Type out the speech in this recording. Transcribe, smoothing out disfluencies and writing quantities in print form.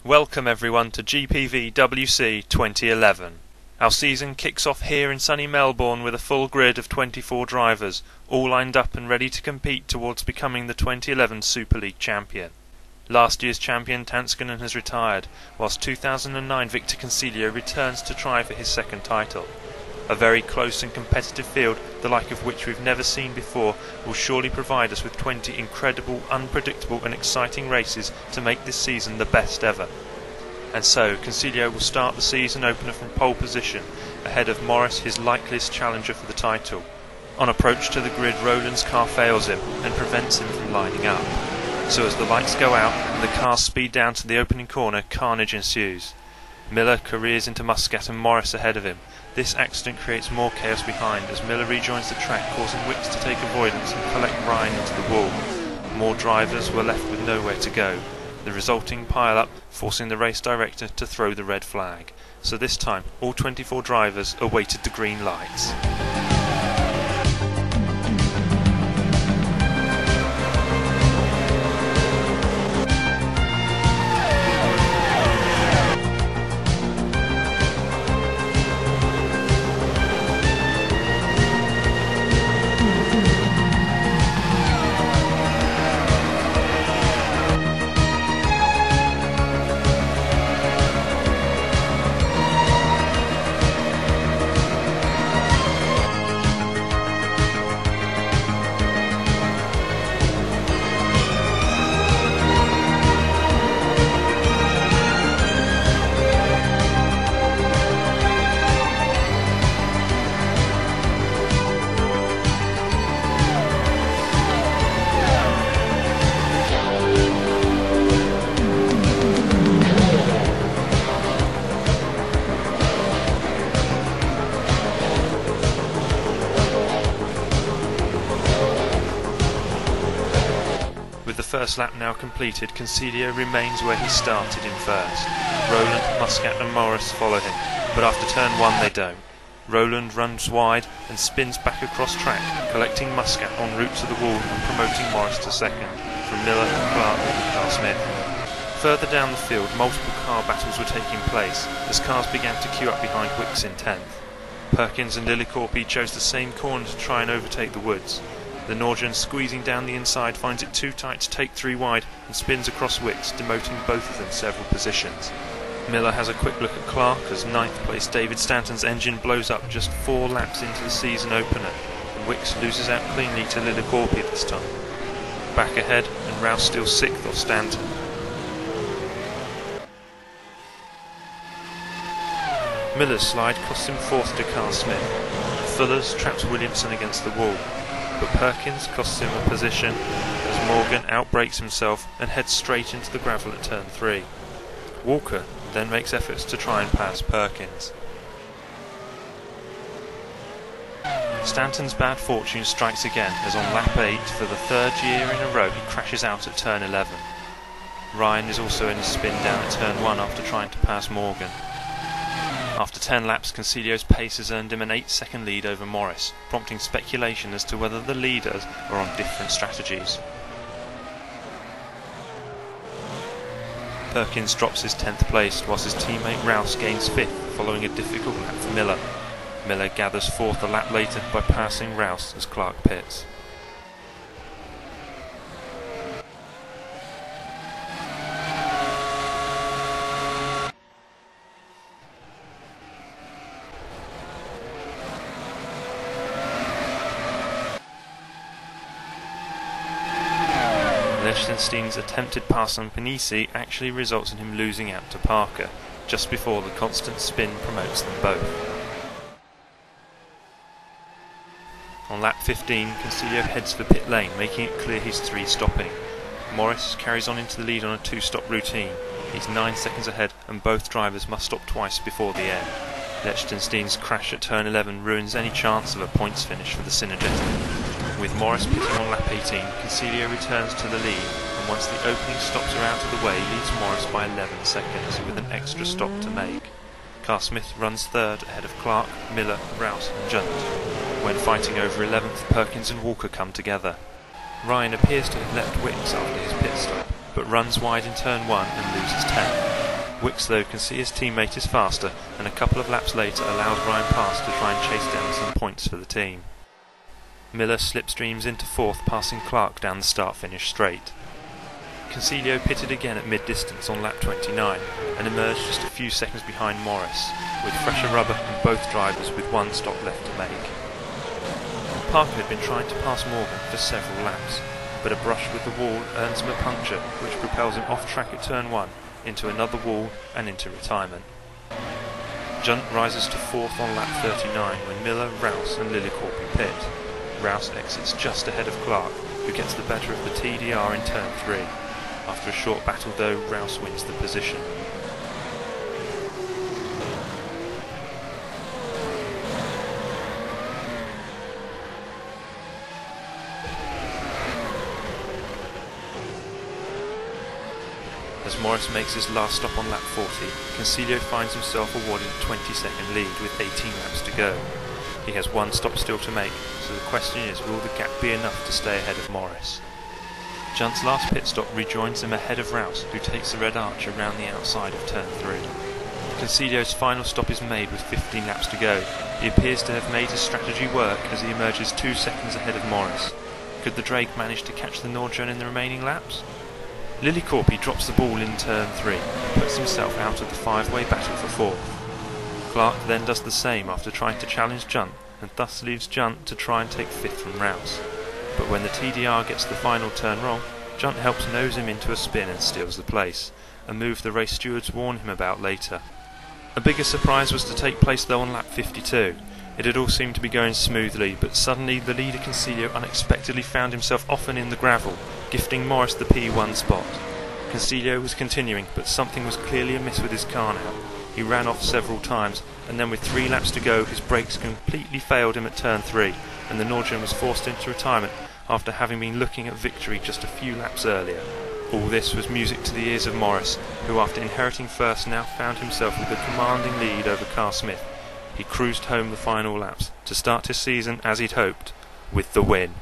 Welcome everyone to GPVWC 2011. Our season kicks off here in sunny Melbourne with a full grid of 24 drivers, all lined up and ready to compete towards becoming the 2011 Superleague champion. Last year's champion Tanskanen has retired, whilst 2009 Victor Concilio returns to try for his second title. A very close and competitive field, the like of which we've never seen before, will surely provide us with 20 incredible, unpredictable and exciting races to make this season the best ever. And so, Concilio will start the season opener from pole position, ahead of Morris, his likeliest challenger for the title. On approach to the grid, Roland's car fails him and prevents him from lining up. So as the lights go out and the cars speed down to the opening corner, carnage ensues. Miller careers into Muscat and Morris ahead of him. This accident creates more chaos behind as Miller rejoins the track, causing Wicks to take avoidance and collect Ryan into the wall. More drivers were left with nowhere to go. The resulting pile-up forcing the race director to throw the red flag. So this time, all 24 drivers awaited the green lights. With the first lap now completed, Concilio remains where he started in first. Roland, Muscat and Morris follow him, but after turn 1 they don't. Roland runs wide and spins back across track, collecting Muscat en route to the wall and promoting Morris to second, from Miller, Clark and Carl Smith. Further down the field, multiple car battles were taking place, as cars began to queue up behind Wicks in 10th. Perkins and Lillicorpi chose the same corner to try and overtake the Woods. The Norwegian, squeezing down the inside, finds it too tight to take 3 wide and spins across Wicks, demoting both of them several positions. Miller has a quick look at Clark as 9th place David Stanton's engine blows up just 4 laps into the season opener, and Wicks loses out cleanly to Lillicorpi this time. Back ahead, and Rouse steals 6th off Stanton. Miller's slide costs him 4th to Carl Smith. Fuller's traps Williamson against the wall, but Perkins costs him a position as Morgan outbrakes himself and heads straight into the gravel at turn 3. Walker then makes efforts to try and pass Perkins. Stanton's bad fortune strikes again as on lap 8 for the 3rd year in a row he crashes out at turn 11. Ryan is also in a spin down at turn 1 after trying to pass Morgan. After 10 laps, Concilio's pace has earned him an 8-second lead over Morris, prompting speculation as to whether the leaders are on different strategies. Perkins drops his 10th place, whilst his teammate Rouse gains 5th following a difficult lap for Miller. Miller gathers 4th a lap later by passing Rouse as Clark pits. Liechtenstein's attempted pass on Panisi actually results in him losing out to Parker, just before the constant spin promotes them both. On lap 15, Concilio heads for pit lane, making it clear he's 3 stopping. Morris carries on into the lead on a 2-stop routine. He's 9 seconds ahead and both drivers must stop twice before the end. Liechtenstein's crash at turn 11 ruins any chance of a points finish for the Synergetic. With Morris pitting on lap 18, Concilio returns to the lead, and once the opening stops are out of the way, leads Morris by 11 seconds, with an extra stop to make. Carl Smith runs 3rd ahead of Clark, Miller, Rouse and Junt. When fighting over 11th, Perkins and Walker come together. Ryan appears to have left Wicks after his pit stop, but runs wide in turn 1 and loses 10th. Wicks though can see his teammate is faster, and a couple of laps later allows Ryan Pass to try and chase down some points for the team. Miller slipstreams into 4th, passing Clark down the start-finish straight. Concilio pitted again at mid-distance on lap 29 and emerged just a few seconds behind Morris, with fresher rubber and both drivers with one stop left to make. Parker had been trying to pass Morgan for several laps, but a brush with the wall earns him a puncture which propels him off track at turn 1, into another wall and into retirement. Junt rises to 4th on lap 39 when Miller, Rouse and Lillicorpi pit. Rouse exits just ahead of Clark, who gets the better of the TDR in turn 3. After a short battle though, Rouse wins the position. As Morris makes his last stop on lap 40, Concilio finds himself awarded a 20-second lead with 18 laps to go. He has one stop still to make, so the question is, will the gap be enough to stay ahead of Morris? Junt's last pit stop rejoins him ahead of Rouse, who takes the red arch around the outside of turn 3. Concilio's final stop is made with 15 laps to go. He appears to have made his strategy work as he emerges 2 seconds ahead of Morris. Could the Drake manage to catch the Nordjern in the remaining laps? Lillicorpi drops the ball in turn 3 and puts himself out of the 5-way battle for 4th. Clark then does the same after trying to challenge Junt, and thus leaves Junt to try and take 5th from Rouse. But when the TDR gets the final turn wrong, Junt helps nose him into a spin and steals the place, a move the race stewards warn him about later. A bigger surprise was to take place though on lap 52. It had all seemed to be going smoothly, but suddenly the leader Concilio unexpectedly found himself often in the gravel, gifting Morris the P1 spot. Concilio was continuing, but something was clearly amiss with his car now. He ran off several times, and then with 3 laps to go his brakes completely failed him at turn 3, and the Nordjern was forced into retirement after having been looking at victory just a few laps earlier. All this was music to the ears of Morris, who after inheriting first now found himself with a commanding lead over Carl Smith. He cruised home the final laps, to start his season as he'd hoped, with the win.